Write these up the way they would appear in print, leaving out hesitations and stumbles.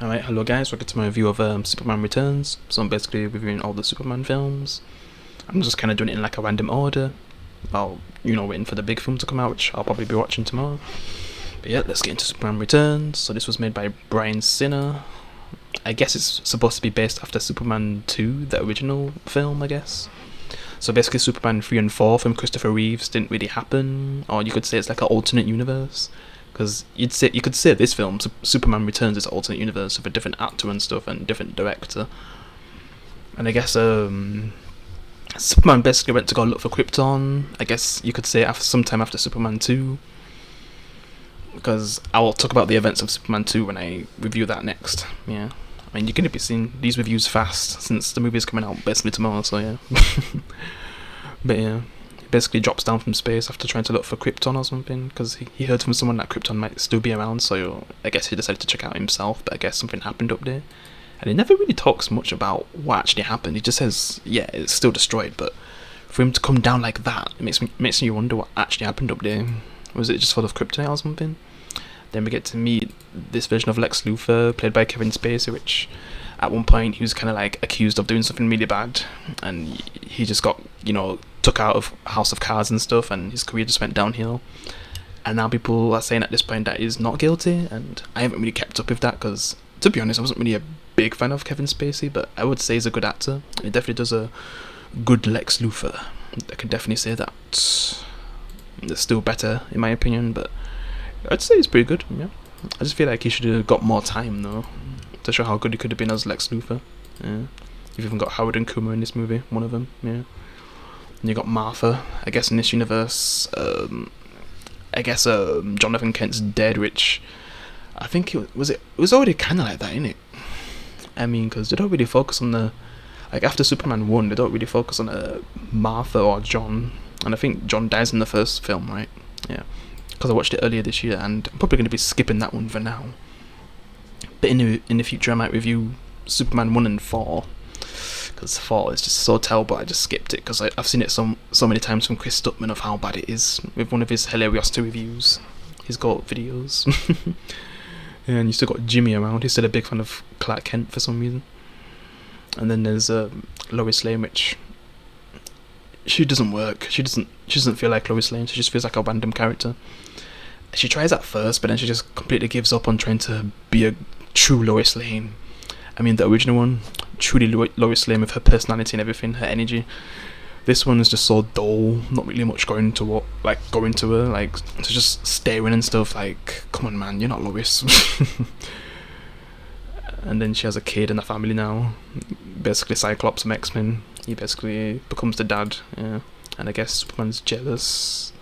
Alright, hello guys, welcome to my review of Superman Returns. So I'm basically reviewing all the Superman films. I'm just kind of doing it in like a random order. While, waiting for the big film to come out, which I'll probably be watching tomorrow. But yeah, let's get into Superman Returns. So this was made by Bryan Singer. I guess it's supposed to be based after Superman 2, the original film, I guess. So basically Superman 3 and 4 from Christopher Reeves didn't really happen, or you could say it's like an alternate universe. Because you could say this film, Superman Returns, is an alternate universe with a different actor and stuff and different director. And I guess Superman basically went to go look for Krypton. I guess you could say sometime after Superman 2. Because I will talk about the events of Superman 2 when I review that next. Yeah, I mean, you're gonna be seeing these reviews fast since the movie is coming out basically tomorrow. So yeah, but yeah. Basically drops down from space after trying to look for Krypton or something, because he heard from someone that Krypton might still be around, so I guess he decided to check out himself, but I guess something happened up there. And he never really talks much about what actually happened. He just says, yeah, it's still destroyed, but for him to come down like that, it makes me wonder what actually happened up there. Was it just full of kryptonite or something? Then we get to meet this version of Lex Luthor, played by Kevin Spacey, which at one point he was kind of like accused of doing something really bad, and he just got, took out of House of Cards and stuff, and his career just went downhill. And now people are saying at this point that he's not guilty, and I haven't really kept up with that because, to be honest, I wasn't really a big fan of Kevin Spacey, but I would say he's a good actor. He definitely does a good Lex Luthor. I can definitely say that. It's still better in my opinion, but I'd say he's pretty good. Yeah, I just feel like he should have got more time though to show how good he could have been as Lex Luthor. Yeah, you've even got Howard and Kumar in this movie, one of them. Yeah. And you got Martha. I guess in this universe, Jonathan Kent's dead, which I think it was already kind of like that, innit? I mean, because they don't really focus on after Superman 1, they don't really focus on Martha or John, and I think John dies in the first film, right? Yeah, because I watched it earlier this year, and I'm probably going to be skipping that one for now. But in the future, I might review Superman 1 and 4. Because 4 is just so terrible, I just skipped it because I've seen it so many times from Chris Stuckman of how bad it is with one of his Hilariosity reviews, his GOAT videos. And you still got Jimmy around, he's still a big fan of Clark Kent for some reason. And then there's Lois Lane, which she doesn't work. She doesn't feel like Lois Lane, she just feels like a random character. She tries at first, but then she just completely gives up on trying to be a true Lois Lane. I mean, the original one, truly Lois Lane with her personality and everything, her energy. This one is just so dull, not really much going to her, like, to just staring and stuff, like, come on man, you're not Lois. And then she has a kid and a family now, basically Cyclops from X-Men. He basically becomes the dad, yeah. And I guess Superman's jealous,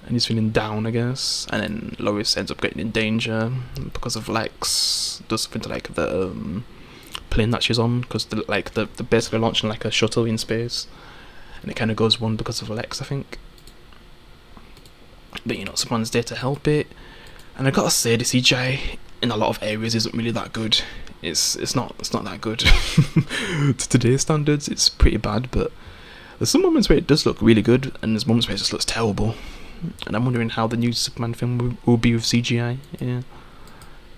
and he's feeling down, I guess. And then Lois ends up getting in danger because of Lex does something to like the plane that she's on, because they're basically launching like a shuttle in space, and it kind of goes wrong because of Lex, I think. But Superman's there to help it, and I gotta say the CGI in a lot of areas isn't really that good. It's not that good to today's standards. It's pretty bad, but there's some moments where it does look really good, and there's moments where it just looks terrible. And I'm wondering how the new Superman film will be with CGI. Yeah,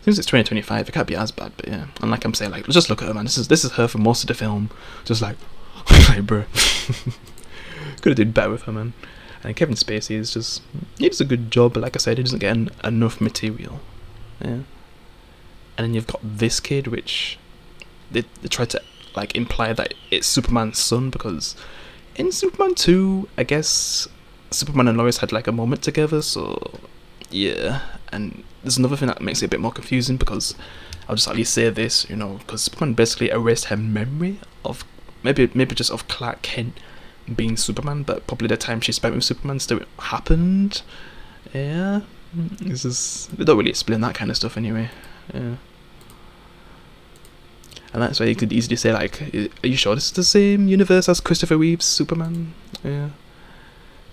since it's 2025, it can't be as bad. But yeah, and like I'm saying, like, let's just look at her, man. This is her for most of the film. Just like, like, bro, could have did better with her, man. And Kevin Spacey he does a good job, but like I said, he doesn't get enough material. Yeah, and then you've got this kid, which they tried to like imply that it's Superman's son, because in Superman 2, I guess Superman and Lois had like a moment together, so yeah. And there's another thing that makes it a bit more confusing, because I'll just at least say this, because Superman basically erased her memory of maybe just of Clark Kent being Superman, but probably the time she spent with Superman still happened. Yeah, they don't really explain that kind of stuff anyway. Yeah, and that's why you could easily say, like, are you sure this is the same universe as Christopher Reeve's Superman? Yeah.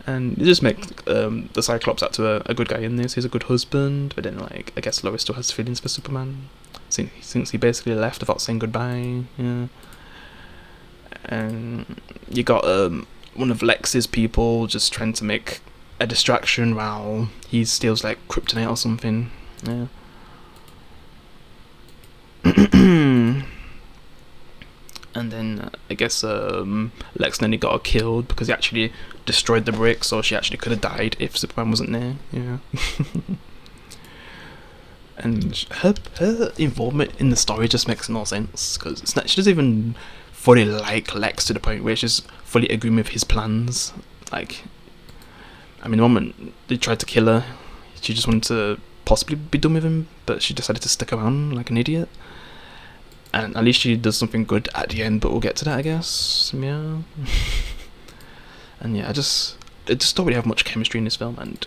And you just make the Cyclops actor a good guy in this. He's a good husband, but then, like, I guess Lois still has feelings for Superman since he basically left without saying goodbye. Yeah. And you got one of Lex's people just trying to make a distraction while he steals like kryptonite or something. Yeah. And then I guess Lex nearly got her killed because he actually destroyed the brick, so she actually could have died if Superman wasn't there. Yeah. And her involvement in the story just makes no sense because she doesn't even fully like Lex to the point where she's fully agreeing with his plans. Like, I mean, the moment they tried to kill her, she just wanted to possibly be done with him, but she decided to stick around like an idiot. And at least she does something good at the end, but we'll get to that, I guess. Yeah. And yeah, I just don't really have much chemistry in this film, and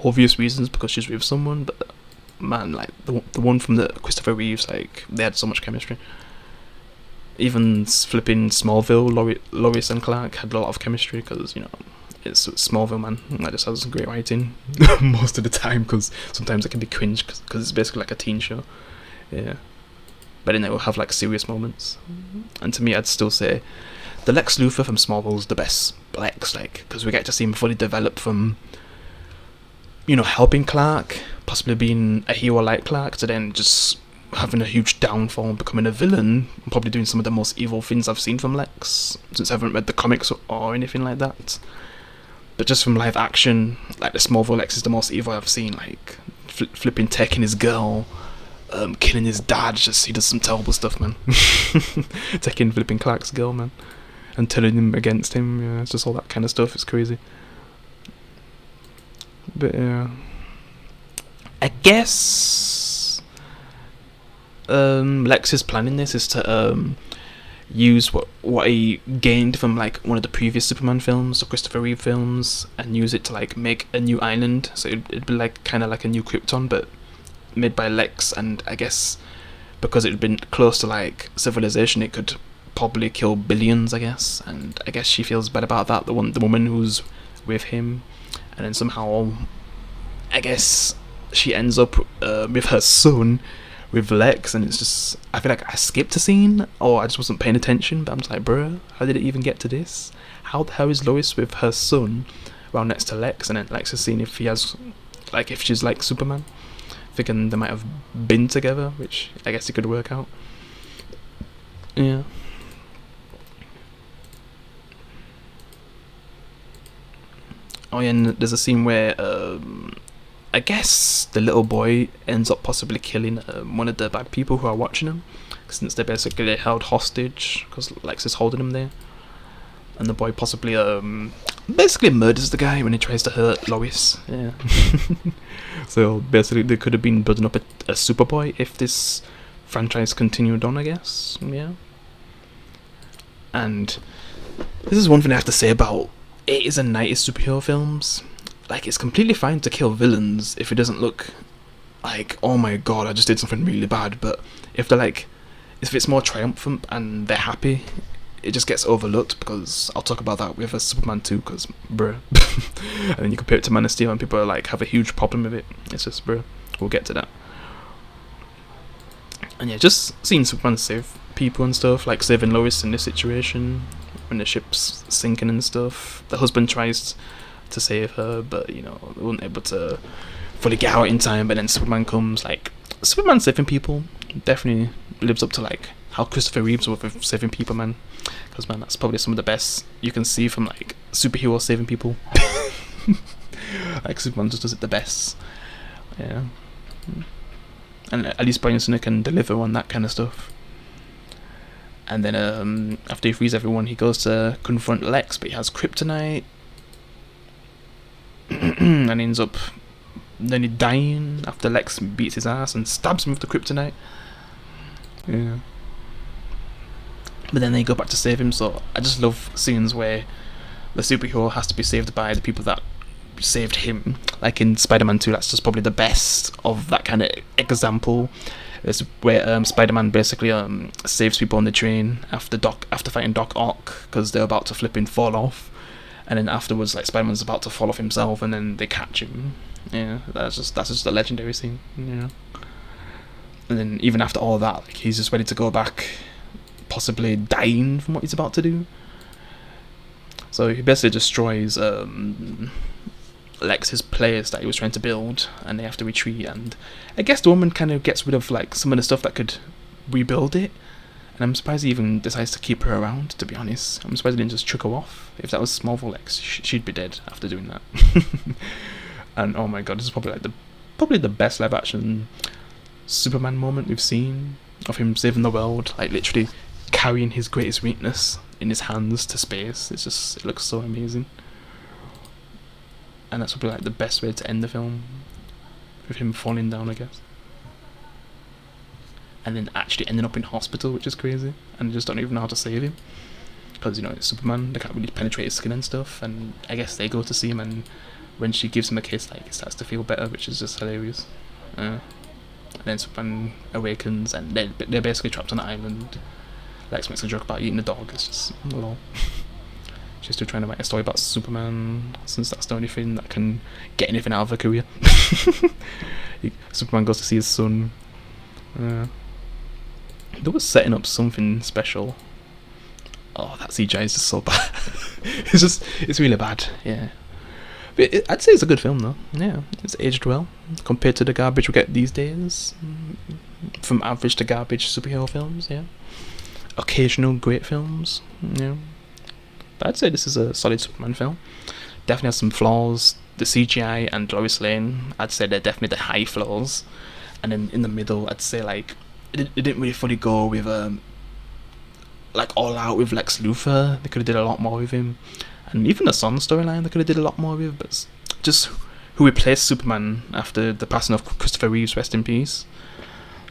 obvious reasons because she's with someone, but man, like the one from the Christopher Reeves, like they had so much chemistry. Even flipping Smallville, Lois and Clark had a lot of chemistry because, you know, it's Smallville, man. That just has great writing most of the time, because sometimes it can be cringe because it's basically like a teen show. Yeah. But then it will have like serious moments. And to me, I'd still say the Lex Luthor from Smallville's the best Lex, like, because we get to see him fully develop from, you know, helping Clark, possibly being a hero like Clark, to then just having a huge downfall and becoming a villain, and probably doing some of the most evil things I've seen from Lex since I haven't read the comics or anything like that. But just from live action, like the Smallville Lex is the most evil I've seen, like flipping taking his girl, killing his dad. Just he does some terrible stuff, man. Taking flipping Clark's girl, man, and turning him against him. Yeah, it's just all that kind of stuff. It's crazy. But yeah, I guess Lex's plan in this is to use what he gained from like one of the previous Superman films, the Christopher Reeve films, and use it to like make a new island. So it'd be like kind of like a new Krypton, but made by Lex. And I guess because it'd been close to like civilization, it could probably kill billions, I guess. And I guess she feels bad about that. The woman who's with him, and then somehow, I guess she ends up with her son, with Lex, and it's just, I feel like I skipped a scene, or I just wasn't paying attention, but I'm just like, bruh, how did it even get to this? How the hell is Lois with her son while next to Lex, and then Lex is seeing if he has, like, if she's like Superman, thinking they might have been together, which I guess it could work out. Yeah. Oh yeah, and there's a scene where I guess the little boy ends up possibly killing one of the bad people who are watching him, since they're basically held hostage because Lex is holding him there, and the boy possibly basically murders the guy when he tries to hurt Lois. Yeah. So basically they could have been building up a Superboy if this franchise continued on, I guess. Yeah. And this is one thing I have to say about 80s and 90s superhero films. Like, it's completely fine to kill villains if it doesn't look like, oh my god, I just did something really bad. But if they're like, if it's more triumphant and they're happy, it just gets overlooked, because I'll talk about that with a Superman 2, because bruh. And then you compare it to Man of Steel and people are like, have a huge problem with it. It's just, bruh, we'll get to that. And yeah, just seeing Superman save people and stuff, like saving Lois in this situation when the ship's sinking and stuff. The husband tries to save her, but you know, they weren't able to fully get out in time. But then Superman comes. Like, Superman saving people definitely lives up to like how Christopher Reeves was with saving people, man. Because man, that's probably some of the best you can see from like superheroes saving people. Like, Superman just does it the best. Yeah. And at least Bryan Singer can deliver on that kind of stuff. And then after he frees everyone, he goes to confront Lex, but he has kryptonite. And ends up nearly dying after Lex beats his ass and stabs him with the kryptonite. Yeah. But then they go back to save him, so I just love scenes where the superhero has to be saved by the people that saved him. Like in Spider-Man 2, that's just probably the best of that kind of example. It's where Spider-Man basically saves people on the train after fighting Doc Ock, because they're about to flipping fall off. And then afterwards, like, Spider-Man's about to fall off himself, and then they catch him. Yeah, that's just a legendary scene. Yeah. And then even after all that, like, he's just ready to go back, possibly dying from what he's about to do. So he basically destroys Lex's place that he was trying to build, and they have to retreat. And I guess the woman kind of gets rid of like some of the stuff that could rebuild it. And I'm surprised he even decides to keep her around, to be honest. I'm surprised he didn't just chuck her off. If that was Smallville, like, she'd be dead after doing that. And oh my god, this is probably the best live action Superman moment we've seen of him saving the world, like literally carrying his greatest weakness in his hands to space. It looks so amazing. And that's probably like the best way to end the film, with him falling down, I guess. And then actually ending up in hospital, which is crazy, and just don't even know how to save him. Because, you know, it's Superman, they can't really penetrate his skin and stuff, and I guess they go to see him, and when she gives him a kiss, like, he starts to feel better, which is just hilarious. And then Superman awakens, and they're basically trapped on an island. Lex makes a joke about eating a dog, it's just, lol. She's still trying to write a story about Superman, since that's the only thing that can get anything out of her career. Superman goes to see his son. They were setting up something special. Oh, that CGI is just so bad. It's really bad, yeah. But I'd say it's a good film, though. Yeah, it's aged well compared to the garbage we get these days. From average to garbage superhero films, yeah. Occasional great films, yeah. But I'd say this is a solid Superman film. Definitely has some flaws. The CGI and Lois Lane, I'd say they're definitely the high flaws. And then in the middle, I'd say like it didn't really fully go with like all out with Lex Luthor. They could have did a lot more with him, and even the Son storyline they could have did a lot more with. But just who replaced Superman after the passing of Christopher Reeves, rest in peace.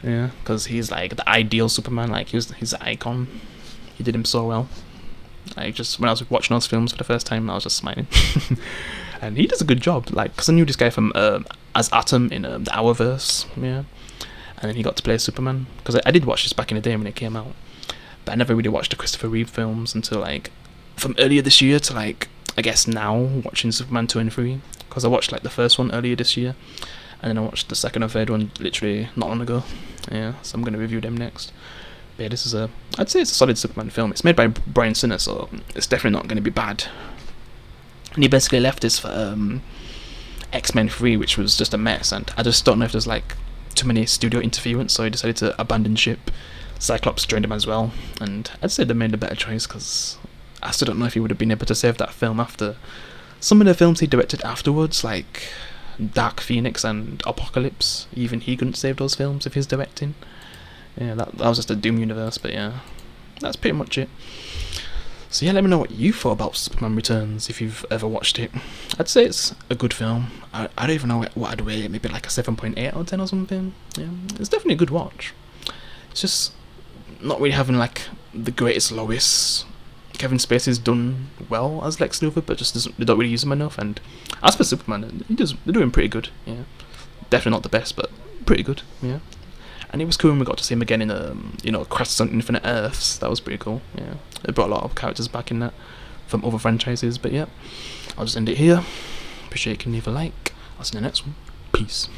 Yeah, because he's like the ideal Superman. Like he's the icon. He did him so well. Like just when I was watching those films for the first time, I was just smiling. And he does a good job. Like, because I knew this guy from as Atom in the Hourverse, yeah. And then he got to play Superman. Because I did watch this back in the day when it came out, but I never really watched the Christopher Reeve films until like from earlier this year to like I guess now watching Superman 2 and 3. Because I watched like the first one earlier this year, and then I watched the second and third one literally not long ago. Yeah, so I'm gonna review them next. But yeah, this is I'd say it's a solid Superman film. It's made by Bryan Singer, so it's definitely not gonna be bad. And he basically left this for X-Men 3, which was just a mess, and I just don't know if there's like too many studio interference, so he decided to abandon ship. Cyclops joined him as well, and I'd say they made a better choice, because I still don't know if he would have been able to save that film after some of the films he directed afterwards, like Dark Phoenix and Apocalypse. Even he couldn't save those films with his directing. Yeah, that was just a Doom universe, but yeah, that's pretty much it. So yeah, let me know what you thought about Superman Returns, if you've ever watched it. I'd say it's a good film. I don't even know what I'd rate it, maybe like a 7.8 out of 10 or something. Yeah, it's definitely a good watch. It's just not really having like the greatest Lois. Kevin Spacey's done well as Lex Luthor, but they don't really use him enough. And as for Superman, they're doing pretty good. Yeah, definitely not the best, but pretty good. Yeah. And it was cool when we got to see him again in Crisis on Infinite Earths. That was pretty cool. Yeah, they brought a lot of characters back in that from other franchises. But yeah, I'll just end it here. Appreciate you can leave a like. I'll see you in the next one. Peace.